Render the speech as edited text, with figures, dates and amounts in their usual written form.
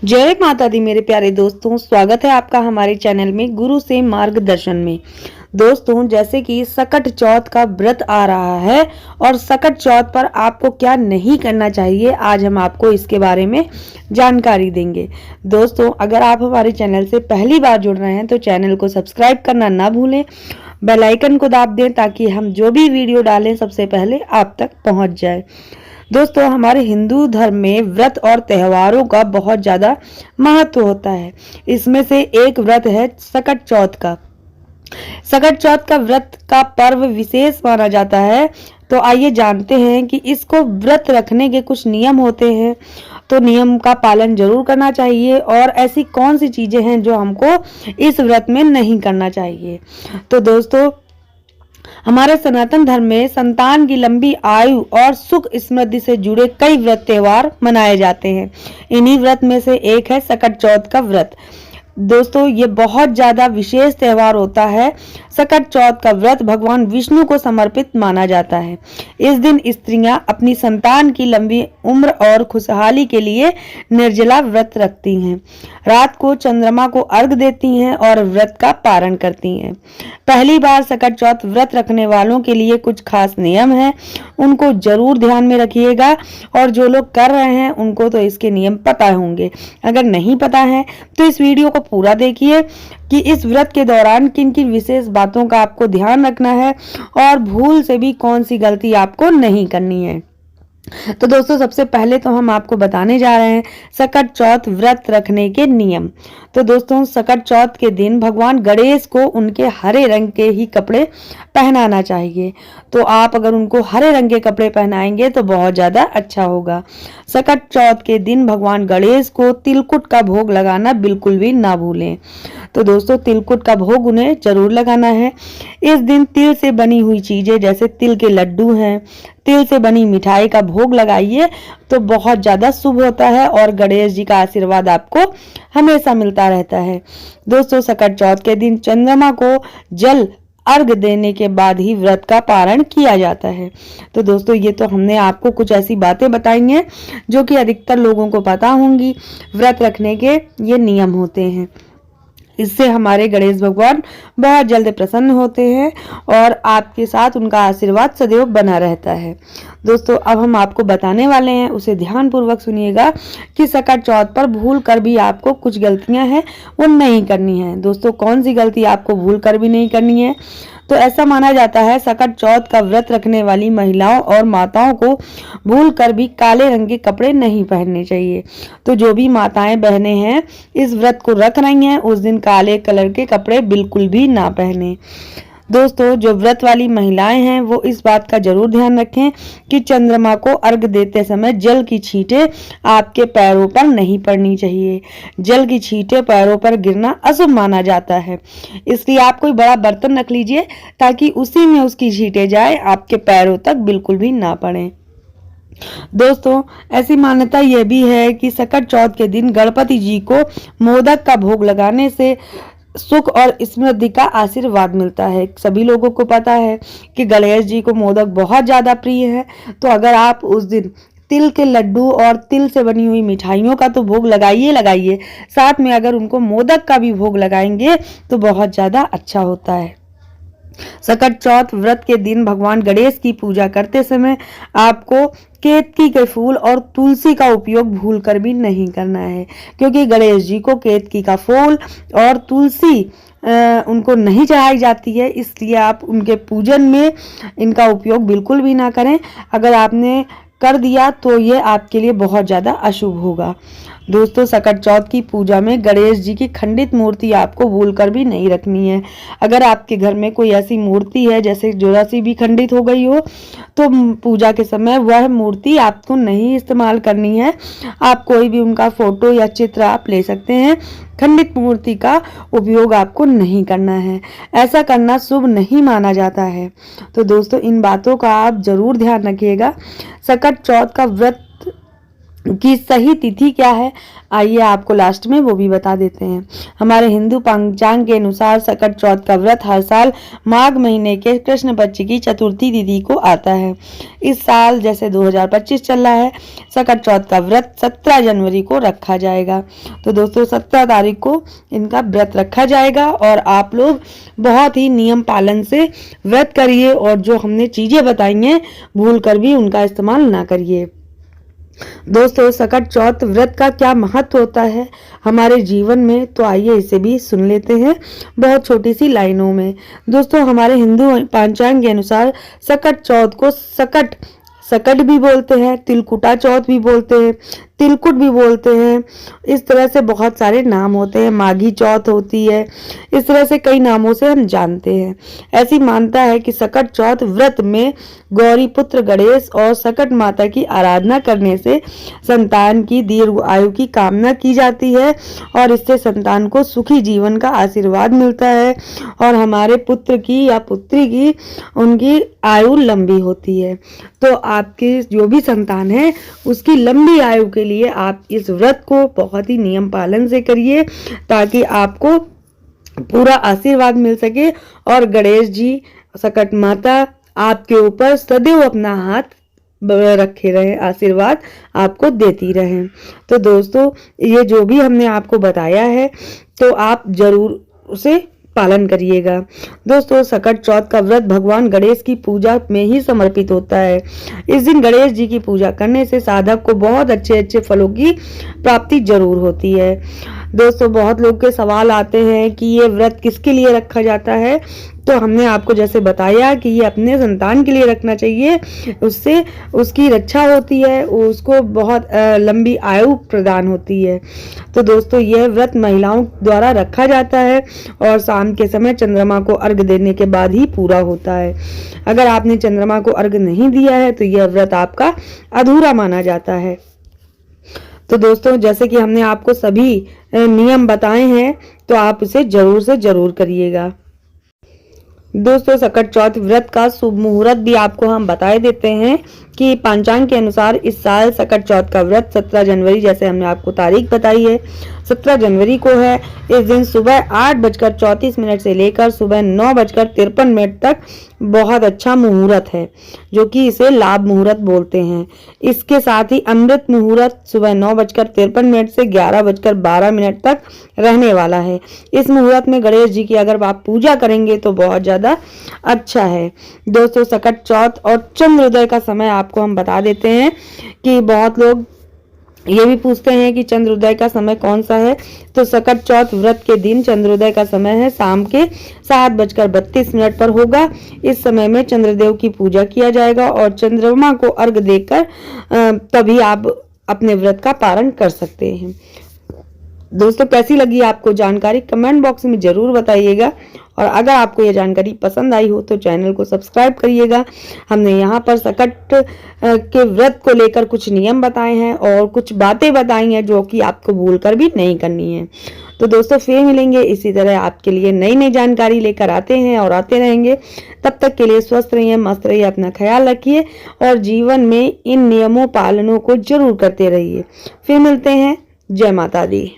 जय माता दी मेरे प्यारे दोस्तों, स्वागत है आपका हमारे चैनल में गुरु से मार्गदर्शन में। दोस्तों, जैसे कि सकट चौथ का व्रत आ रहा है और सकट चौथ पर आपको क्या नहीं करना चाहिए, आज हम आपको इसके बारे में जानकारी देंगे। दोस्तों, अगर आप हमारे चैनल से पहली बार जुड़ रहे हैं तो चैनल को सब्सक्राइब करना ना भूलें, बेल आइकन को दाब दें ताकि हम जो भी वीडियो डालें सबसे पहले आप तक पहुंच जाए। दोस्तों, हमारे हिंदू धर्म में व्रत और त्योहारों का बहुत ज़्यादा महत्व होता है। इसमें से एक व्रत है सकट चौथ का। सकट चौथ का व्रत का पर्व विशेष माना जाता है। तो आइए जानते हैं कि इसको व्रत रखने के कुछ नियम होते हैं, तो नियम का पालन जरूर करना चाहिए और ऐसी कौन सी चीजें हैं जो हमको इस व्रत में नहीं करना चाहिए। तो दोस्तों, हमारे सनातन धर्म में संतान की लंबी आयु और सुख समृद्धि से जुड़े कई व्रत त्योहार मनाए जाते हैं। इन्हीं व्रत में से एक है सकट चौथ का व्रत। दोस्तों, ये बहुत ज्यादा विशेष त्योहार होता है। सकट चौथ का व्रत भगवान विष्णु को समर्पित माना जाता है। इस दिन स्त्रियां अपनी संतान की लंबी उम्र और खुशहाली के लिए निर्जला व्रत रखती हैं। रात को चंद्रमा को अर्घ देती हैं और व्रत का पारण करती हैं। पहली बार सकट चौथ व्रत रखने वालों के लिए कुछ खास नियम हैं, उनको जरूर ध्यान में रखिएगा। और जो लोग कर रहे हैं उनको तो इसके नियम पता होंगे, अगर नहीं पता है तो इस वीडियो को पूरा देखिए कि इस व्रत के दौरान किन किन विशेष बातों का आपको ध्यान रखना है और भूल से भी कौन सी गलती आपको नहीं करनी है। तो दोस्तों, सबसे पहले तो हम आपको बताने जा रहे हैं सकट चौथ व्रत रखने के नियम। तो दोस्तों, सकट चौथ के दिन भगवान गणेश को उनके हरे रंग के ही कपड़े पहनाना चाहिए। तो आप अगर उनको हरे रंग के कपड़े पहनाएंगे तो बहुत ज्यादा अच्छा होगा। सकट चौथ के दिन भगवान गणेश को तिलकुट का भोग लगाना बिल्कुल भी ना भूलें। तो दोस्तों, तिलकुट का भोग उन्हें जरूर लगाना है। इस दिन तिल से बनी हुई चीजें जैसे तिल के लड्डू हैं, तिल से बनी मिठाई का भोग लगाइए तो बहुत ज्यादा शुभ होता है और गणेश जी का आशीर्वाद आपको हमेशा मिलता रहता है। दोस्तों, सकट चौथ के दिन चंद्रमा को जल अर्घ देने के बाद ही व्रत का पारण किया जाता है। तो दोस्तों, ये तो हमने आपको कुछ ऐसी बातें बताई हैं जो कि अधिकतर लोगों को पता होंगी। व्रत रखने के ये नियम होते हैं, इससे हमारे गणेश भगवान बहुत जल्द प्रसन्न होते हैं और आपके साथ उनका आशीर्वाद सदैव बना रहता है। दोस्तों, अब हम आपको बताने वाले हैं, उसे ध्यानपूर्वक सुनिएगा कि सकट चौथ पर भूल कर भी आपको कुछ गलतियां हैं वो नहीं करनी है। दोस्तों, कौन सी गलती आपको भूल कर भी नहीं करनी है? तो ऐसा माना जाता है सकट चौथ का व्रत रखने वाली महिलाओं और माताओं को भूल कर भी काले रंग के कपड़े नहीं पहनने चाहिए। तो जो भी माताएं बहनें हैं इस व्रत को रख रही हैं उस दिन काले कलर के कपड़े बिल्कुल भी ना पहने। दोस्तों, जो व्रत वाली महिलाएं हैं वो इस बात का जरूर ध्यान रखें कि चंद्रमा को अर्घ देते समय जल की छींटें आपके पैरों पर नहीं पड़नी चाहिए। जल की छींटें पैरों पर गिरना अशुभ माना जाता है, इसलिए आप कोई बड़ा बर्तन रख लीजिए ताकि उसी में उसकी छींटें जाए, आपके पैरों तक बिल्कुल भी ना पड़े। दोस्तों, ऐसी मान्यता यह भी है कि सकट चौथ के दिन गणपति जी को मोदक का भोग लगाने से सुख और समृद्धि का आशीर्वाद मिलता है। सभी लोगों को पता है कि गणेश जी को मोदक बहुत ज्यादा प्रिय है। तो अगर आप उस दिन तिल के लड्डू और तिल से बनी हुई मिठाइयों का तो भोग लगाइए, साथ में अगर उनको मोदक का भी भोग लगाएंगे तो बहुत ज्यादा अच्छा होता है। सकट चौथ व्रत के दिन भगवान गणेश की पूजा करते समय आपको केतकी के फूल और तुलसी का उपयोग भूलकर भी नहीं करना है, क्योंकि गणेश जी को केतकी का फूल और तुलसी उनको नहीं चढ़ाई जाती है, इसलिए आप उनके पूजन में इनका उपयोग बिल्कुल भी ना करें। अगर आपने कर दिया तो ये आपके लिए बहुत ज़्यादा अशुभ होगा। दोस्तों, सकट चौथ की पूजा में गणेश जी की खंडित मूर्ति आपको भूलकर भी नहीं रखनी है। अगर आपके घर में कोई ऐसी मूर्ति है जैसे जोरासी भी खंडित हो गई हो तो पूजा के समय वह मूर्ति आपको नहीं इस्तेमाल करनी है। आप कोई भी उनका फोटो या चित्र आप ले सकते हैं, खंडित मूर्ति का उपयोग आपको नहीं करना है। ऐसा करना शुभ नहीं माना जाता है। तो दोस्तों, इन बातों का आप जरूर ध्यान रखिएगा। सकट चौथ का व्रत की सही तिथि क्या है, आइए आपको लास्ट में वो भी बता देते हैं। हमारे हिंदू पंचांग के अनुसार सकट चौथ का व्रत हर साल माघ महीने के कृष्ण पक्ष की चतुर्थी तिथि को आता है। इस साल जैसे 2025 चल रहा है, सकट चौथ का व्रत 17 जनवरी को रखा जाएगा। तो दोस्तों 17 तारीख को इनका व्रत रखा जाएगा और आप लोग बहुत ही नियम पालन से व्रत करिए और जो हमने चीजें बताई हैं भूल कर भी उनका इस्तेमाल ना करिए। दोस्तों सकट चौथ व्रत का क्या महत्व होता है हमारे जीवन में, तो आइए इसे भी सुन लेते हैं बहुत छोटी सी लाइनों में। दोस्तों हमारे हिंदू पंचांग के अनुसार सकट चौथ को सकट भी बोलते हैं, तिलकुटा चौथ भी बोलते हैं, तिलकुट भी बोलते हैं, इस तरह से बहुत सारे नाम होते हैं, माघी चौथ होती है, इस तरह से कई नामों से हम जानते हैं। ऐसी मान्यता है कि सकट चौथ व्रत में गौरी पुत्र गणेश और सकट माता की आराधना करने से संतान की दीर्घ आयु की कामना की जाती है और इससे संतान को सुखी जीवन का आशीर्वाद मिलता है और हमारे पुत्र की या पुत्री की उनकी आयु लंबी होती है। तो आपकी जो भी संतान है उसकी लंबी आयु के लिए आप इस व्रत को बहुत ही नियम पालन से करिए ताकि आपको पूरा आशीर्वाद मिल सके और गणेश जी सकट माता आपके ऊपर सदैव अपना हाथ रखे रहे, आशीर्वाद आपको देती रहे। तो दोस्तों ये जो भी हमने आपको बताया है तो आप जरूर उसे पालन करिएगा। दोस्तों सकट चौथ का व्रत भगवान गणेश की पूजा में ही समर्पित होता है। इस दिन गणेश जी की पूजा करने से साधक को बहुत अच्छे फलों की प्राप्ति जरूर होती है। दोस्तों बहुत लोग के सवाल आते हैं कि ये व्रत किसके लिए रखा जाता है, तो हमने आपको जैसे बताया कि ये अपने संतान के लिए रखना चाहिए, उससे उसकी रक्षा होती है, उसको बहुत लंबी आयु प्रदान होती है। तो दोस्तों यह व्रत महिलाओं द्वारा रखा जाता है और शाम के समय चंद्रमा को अर्घ देने के बाद ही पूरा होता है। अगर आपने चंद्रमा को अर्घ नहीं दिया है तो यह व्रत आपका अधूरा माना जाता है। तो दोस्तों जैसे कि हमने आपको सभी नियम बताए हैं तो आप इसे जरूर से जरूर करिएगा। दोस्तों सकट चौथ व्रत का शुभ मुहूर्त भी आपको हम बताए देते हैं कि पंचांग के अनुसार इस साल सकट चौथ का व्रत 17 जनवरी, जैसे हमने आपको तारीख बताई है 17 जनवरी को है। इस दिन सुबह 8:34 से लेकर सुबह 9:53 तक बहुत अच्छा मुहूर्त है जो कि इसे लाभ मुहूर्त बोलते हैं। इसके साथ ही अमृत मुहूर्त सुबह 9:53 से 11:12 तक रहने वाला है। इस मुहूर्त में गणेश जी की अगर आप पूजा करेंगे तो बहुत ज्यादा अच्छा है। दोस्तों सकट चौथ और चंद्रोदय का समय आपको हम बता देते हैं कि बहुत लोग ये भी पूछते हैं कि चंद्रोदय का समय कौन सा है, तो सकट चौथ व्रत के दिन चंद्रोदय का समय है शाम के 7:32 पर होगा। इस समय में चंद्रदेव की पूजा किया जाएगा और चंद्रमा को अर्घ देकर तभी आप अपने व्रत का पारण कर सकते हैं। दोस्तों कैसी लगी आपको जानकारी कमेंट बॉक्स में जरूर बताइएगा और अगर आपको ये जानकारी पसंद आई हो तो चैनल को सब्सक्राइब करिएगा। हमने यहाँ पर सकट के व्रत को लेकर कुछ नियम बताए हैं और कुछ बातें बताई हैं जो कि आपको भूलकर भी नहीं करनी है। तो दोस्तों फिर मिलेंगे इसी तरह आपके लिए नई नई जानकारी लेकर आते हैं और आते रहेंगे। तब तक के लिए स्वस्थ रहिए, मस्त रहिए, अपना ख्याल रखिए और जीवन में इन नियमों पालनों को जरूर करते रहिए। फिर मिलते हैं। जय माता दी।